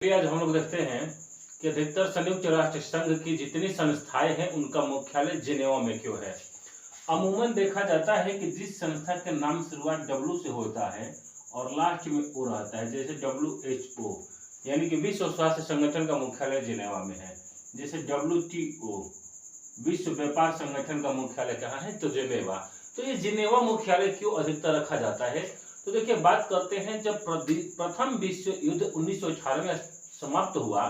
आज हम लोग देखते हैं कि अधिकतर संयुक्त राष्ट्र संघ की जितनी संस्थाएं हैं उनका मुख्यालय जिनेवा में क्यों है। अमूमन देखा जाता है कि जिस संस्था के नाम शुरुआत डब्ल्यू से होता है और लास्ट में ओ रहता है, जैसे WHO यानी कि विश्व स्वास्थ्य संगठन का मुख्यालय जिनेवा में है। जैसे WTO विश्व व्यापार संगठन का मुख्यालय कहाँ है, तो जिनेवा। तो ये जिनेवा मुख्यालय क्यों अधिकतर रखा जाता है, तो देखिए बात करते हैं। जब प्रथम विश्व युद्ध 1918 में समाप्त हुआ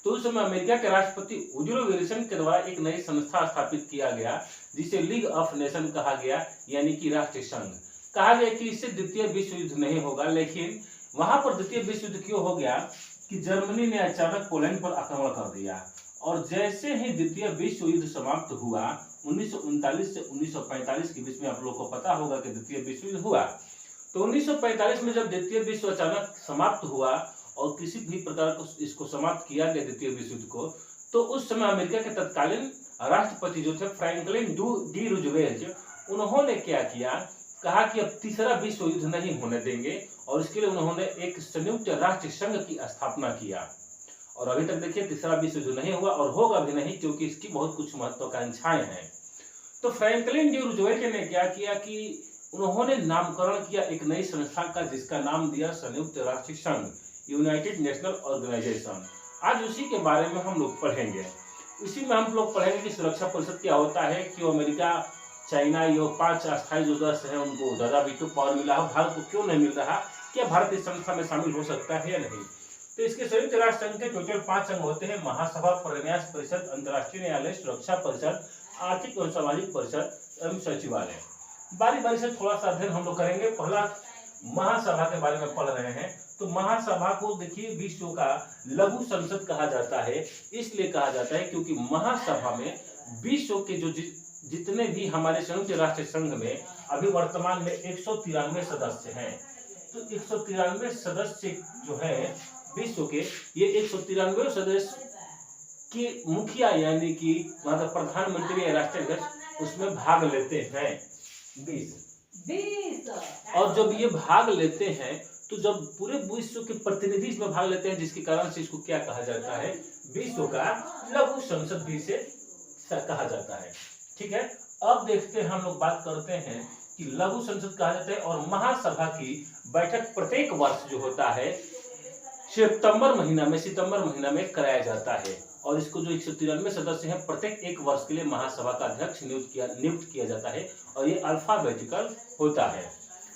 तो उस समय अमेरिका के राष्ट्रपति वुडरो विल्सन के द्वारा एक नई संस्था स्थापित किया गया जिसे लीग ऑफ नेशन कहा गया, यानी कि राष्ट्र संघ। कहा गया कि इससे द्वितीय विश्व युद्ध नहीं होगा, लेकिन वहां पर द्वितीय विश्व युद्ध क्यों हो गया कि जर्मनी ने अचानक पोलैंड पर आक्रमण कर दिया और जैसे ही द्वितीय विश्व युद्ध समाप्त हुआ 1939 से 1945 के बीच में, आप लोग को पता होगा कि द्वितीय विश्व युद्ध हुआ। तो 1945 में जब द्वितीय विश्व अचानक समाप्त हुआ और किसी भी प्रकार को इसको समाप्त किया गया द्वितीय विश्व युद्ध को, तो उस समय अमेरिका के तत्कालीन राष्ट्रपति जो थे फ्रैंकलिन डी रूजवेल्ट, उन्होंने क्या किया, कहा कि अब तीसरा विश्व युद्ध नहीं होने देंगे और इसके लिए उन्होंने एक संयुक्त राष्ट्र संघ की स्थापना किया। और अभी तक देखिए तीसरा विश्व युद्ध नहीं हुआ और होगा भी नहीं, क्योंकि इसकी बहुत कुछ महत्वाकांक्षाएं हैं। तो फ्रैंकलिन डी रूजवेल्ट ने क्या किया कि उन्होंने नामकरण किया एक नई संस्था का, जिसका नाम दिया संयुक्त राष्ट्र संघ, यूनाइटेड नेशनल ऑर्गेनाइजेशन। आज उसी के बारे में हम लोग पढ़ेंगे। इसी में हम लोग पढ़ेंगे कि सुरक्षा परिषद क्या होता है, क्यों अमेरिका, चाइना, ये 5 अस्थायी जो सदस्य हैं उनको ज्यादा वीटो पावर मिला हो, भारत को क्यों नहीं मिल रहा, क्या भारत इस संस्था में शामिल हो सकता है या नहीं। तो इसके संयुक्त राष्ट्र संघ के टोटल 5 अंग होते हैं: महासभा, प्रन्यास परिषद, अंतर्राष्ट्रीय न्यायालय, सुरक्षा परिषद, आर्थिक एवं सामाजिक परिषद एवं सचिवालय। बारी बारी से थोड़ा सा अध्ययन हम लोग करेंगे। पहला महासभा के बारे में पढ़ रहे हैं। तो महासभा को देखिए विश्व का लघु संसद कहा जाता है। इसलिए कहा जाता है क्योंकि महासभा में विश्व के जो जितने भी हमारे संयुक्त राष्ट्र संघ में अभी वर्तमान में 193 सदस्य हैं। तो 193 सदस्य जो है विश्व के, ये 193 सदस्य के मुखिया यानी कि मतलब प्रधानमंत्री या राष्ट्राध्यक्ष उसमें भाग लेते हैं 20। और जब ये भाग लेते हैं तो जब पूरे विश्व के प्रतिनिधि इसमें भाग लेते हैं, जिसके कारण से इसको क्या कहा जाता है, विश्व का लघु संसद भी से कहा जाता है। ठीक है, अब देखते हैं, हम लोग बात करते हैं कि लघु संसद कहा जाता है और महासभा की बैठक प्रत्येक वर्ष जो होता है सितंबर महीना में कराया जाता है। और इसको जो 193 सदस्य हैं प्रत्येक एक वर्ष के लिए महासभा का अध्यक्ष नियुक्त किया जाता है और ये अल्फाबेटिकल होता है।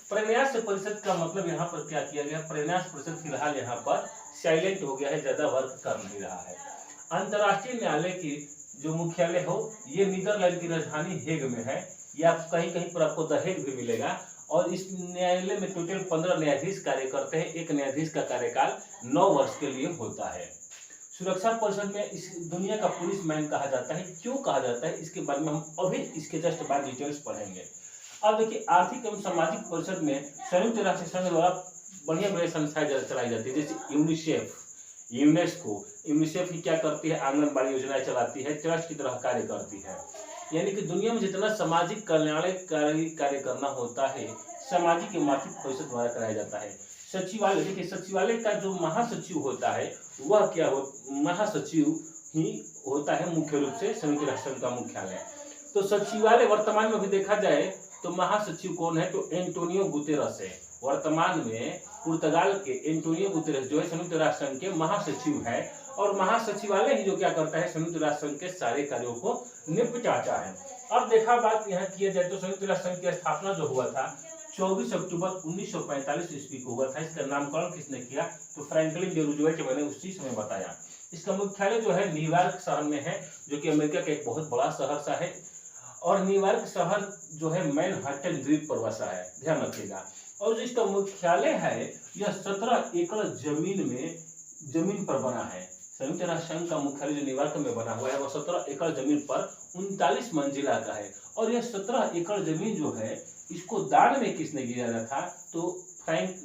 प्रन्यास परिषद का मतलब यहाँ पर क्या किया गया, प्रन्यास परिषद फिलहाल यहाँ पर साइलेंट हो गया है, ज्यादा वर्क कर नहीं रहा है। अंतर्राष्ट्रीय न्यायालय की जो मुख्यालय हो ये नीदरलैंड की राजधानी हेग में है, या कहीं कहीं पर आपको द हेग भी मिलेगा। और इस न्यायालय में टोटल 15 न्यायाधीश कार्य करते हैं। एक न्यायाधीश का कार्यकाल 9 वर्ष के लिए होता है। सुरक्षा परिषद में इस दुनिया का पुलिस मैन कहा जाता है। क्यों कहा जाता है, इसके बारे में हम अभी इसके जस्ट बाद डिटेल्स पढ़ेंगे। अब देखिए आर्थिक एवं सामाजिक परिषद में संयुक्त राष्ट्र संघ द्वारा बढ़िया बढ़िया संस्थाएं चलाई जाती है, जैसे यूनिसेफ, यूनिसेफ ही क्या करती है, आंगनबाड़ी योजनाएं चलाती है, ट्रस्ट की तरह कार्य करती है। यानी कि दुनिया में जितना सामाजिक कल्याणकारी कार्य करना होता है सामाजिक एवं आर्थिक परिषद द्वारा कराया जाता है। सचिवालय, देखिए सचिवालय का जो महासचिव होता है वह क्या हो, महासचिव ही होता है मुख्य रूप से संयुक्त राष्ट्र संघ का मुख्यालय। तो सचिवालय वर्तमान में भी देखा जाए तो महासचिव कौन है, तो एंटोनियो गुतेरस है। वर्तमान में पुर्तगाल के एंटोनियो गुतेरस जो है संयुक्त राष्ट्र संघ के महासचिव है और महासचिवालय ही जो क्या करता है, संयुक्त राष्ट्र संघ के सारे कार्यों को निपटाता है। अब देखा बात यहाँ किया जाए तो संयुक्त राष्ट्र संघ की स्थापना जो हुआ था 24 अक्टूबर 1945 ईस्वी को हुआ था। इसका नामकरण किसने किया, तो फ्रैंकलिन डी रूजवेल्ट, मैंने उसी समय बताया। इसका मुख्यालय जो है न्यूयॉर्क शहर में है, जो कि अमेरिका का एक बहुत बड़ा शहर सा है। और न्यूयॉर्क शहर जो है मैनहट्टन द्वीप पर बसा है, ध्यान रखिएगा। और जो इसका मुख्यालय है यह 17 एकड़ जमीन पर बना है। संयुक्त राष्ट्र संघ का मुख्यालय जो न्यूयॉर्क में बना हुआ है वह 17 एकड़ जमीन पर 39 मंजिला का है। और यह 17 एकड़ जमीन जो है इसको दान में किसने दिया था, तो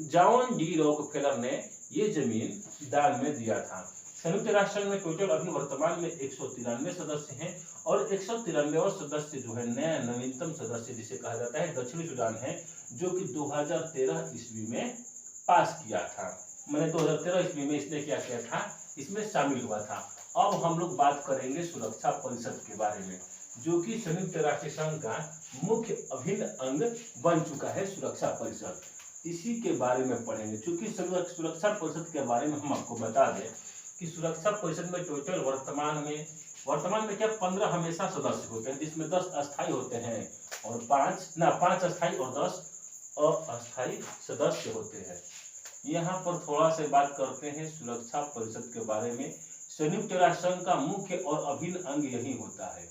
जॉन डी रॉकफेलर ने ये जमीन दान में दिया था। संयुक्त राष्ट्र में टोटल अभी वर्तमान में 193 सदस्य हैं और 193 सदस्य जो है नया नवीनतम सदस्य जिसे कहा जाता है दक्षिणी सूडान है, जो कि 2013 ईस्वी में पास किया था। मैंने 2013 ईस्वी में इसने क्या किया था, इसमें शामिल हुआ था। अब हम लोग बात करेंगे सुरक्षा परिषद के बारे में, जो कि संयुक्त राष्ट्र संघ का मुख्य अभिन्न अंग बन चुका है सुरक्षा परिषद। इसी के बारे में पढ़ेंगे। चूंकि सुरक्षा परिषद के बारे में हम आपको बता दें कि सुरक्षा परिषद में टोटल वर्तमान में क्या 15 हमेशा सदस्य होते हैं, जिसमें 10 अस्थायी होते हैं और 5 अस्थायी और 10 अस्थायी सदस्य होते हैं। यहाँ पर थोड़ा सा बात करते हैं सुरक्षा परिषद के बारे में। संयुक्त राष्ट्र संघ का मुख्य और अभिन्न अंग यही होता है।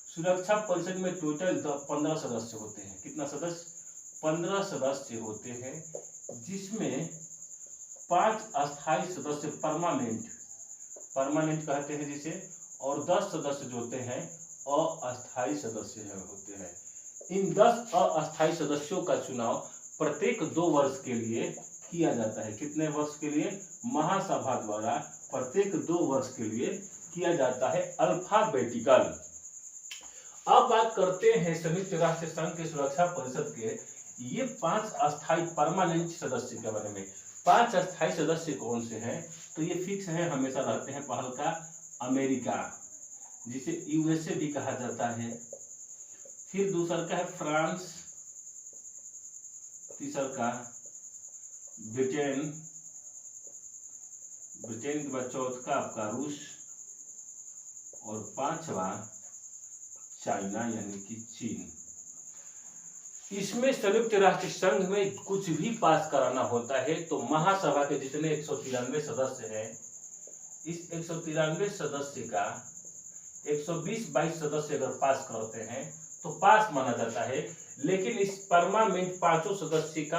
सुरक्षा परिषद में टोटल 15 सदस्य होते हैं। कितना सदस्य? 15 सदस्य होते हैं, जिसमें 5 अस्थायी सदस्य परमानेंट कहते हैं जिसे, और 10 सदस्य जो होते हैं अस्थायी सदस्य होते हैं। इन 10 अस्थायी सदस्यों का चुनाव प्रत्येक 2 वर्ष के लिए किया जाता है। कितने वर्ष के लिए? महासभा द्वारा प्रत्येक 2 वर्ष के लिए किया जाता है, अल्फाबेटिकल। अब बात करते हैं संयुक्त राष्ट्र संघ के सुरक्षा परिषद के ये 5 अस्थायी परमानेंट सदस्य के बारे में। 5 अस्थायी सदस्य कौन से हैं? तो ये फिक्स हैं, हमेशा रहते हैं। पहल का अमेरिका, जिसे यूएसए भी कहा जाता है। फिर दूसरा का है फ्रांस, तीसरा का ब्रिटेन के बाद चौथा आपका रूस, और 5वां चाइना यानी कि चीन। इसमें संयुक्त राष्ट्र संघ में कुछ भी पास कराना होता है तो महासभा के जितने 193 सदस्य हैं, इस 193 सदस्य का 120-22 सदस्य अगर पास करते हैं तो पास माना जाता है। लेकिन इस परमानेंट 5 सदस्य का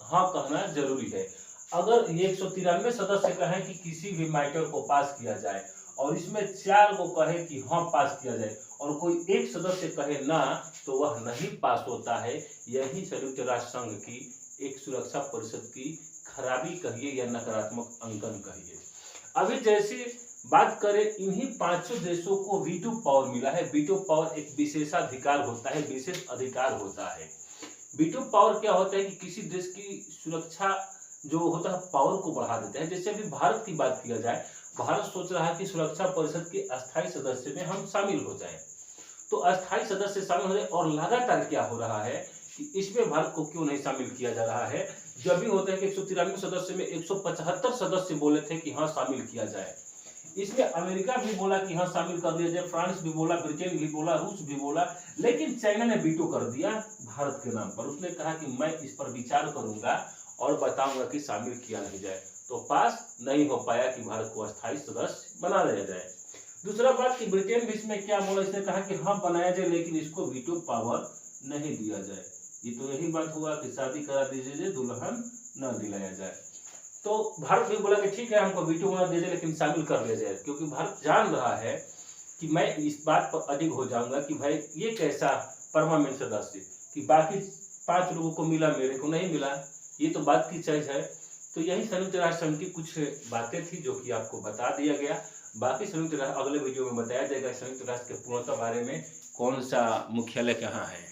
हाँ कहना जरूरी है। अगर ये 193 सदस्य कहें कि किसी भी मैटर को पास किया जाए और इसमें 4 को कहे कि हाँ पास किया जाए और कोई एक सदस्य कहे ना, तो वह नहीं पास होता है। यही संयुक्त राष्ट्र संघ की एक सुरक्षा परिषद की खराबी कहिए या नकारात्मक अंकन कहिए। अभी जैसे बात करें, इन्हीं 5 देशों को वीटो पावर मिला है। वीटो पावर एक विशेषाधिकार होता है, विशेष अधिकार होता है। वीटो पावर क्या होता है कि किसी देश की सुरक्षा जो होता है पावर को बढ़ा देता है। जैसे अभी भारत की बात किया जाए, भारत सोच रहा है कि सुरक्षा परिषद के अस्थायी सदस्य में हम शामिल हो जाएं, तो अस्थायी सदस्य शामिल हो जाए। और लगातार क्या हो रहा है कि इसमें भारत को क्यों नहीं शामिल किया जा रहा है? जब भी होता है कि 193 सदस्य में 175 सदस्य बोले थे कि हाँ शामिल किया जाए। इसमें अमेरिका भी बोला कि हाँ शामिल कर दिया जाए, फ्रांस भी बोला, ब्रिटेन भी बोला, रूस भी बोला, लेकिन चाइना ने वीटो कर दिया भारत के नाम पर। उसने कहा कि मैं इस पर विचार करूंगा और बताऊंगा कि शामिल किया नहीं जाए। तो पास नहीं हो पाया कि भारत को अस्थायी सदस्य बना दिया जाए। दूसरा बात कि ब्रिटेन भी इसमें क्या बोला, इसने कहा कि हाँ बनाया जाए लेकिन इसको वीटो पावर नहीं दिया जाए। ये तो यही बात हुआ कि शादी करा दीजिए, दुल्हन न दिलाया जाए। तो भारत भी बोला कि ठीक है हमको वीटो बना दिया जाए लेकिन शामिल कर दिया जाए, क्योंकि भारत जान रहा है कि मैं इस बात पर अडिग हो जाऊंगा कि भाई ये कैसा परमानेंट सदस्य कि बाकी 5 लोगों को मिला, मेरे को नहीं मिला। ये तो बात की चीज है। तो यही संयुक्त राष्ट्र संघ की कुछ बातें थी जो कि आपको बता दिया गया। बाकी संयुक्त राष्ट्र अगले वीडियो में बताया जाएगा संयुक्त राष्ट्र के पूर्णता बारे में, कौन सा मुख्यालय कहाँ है।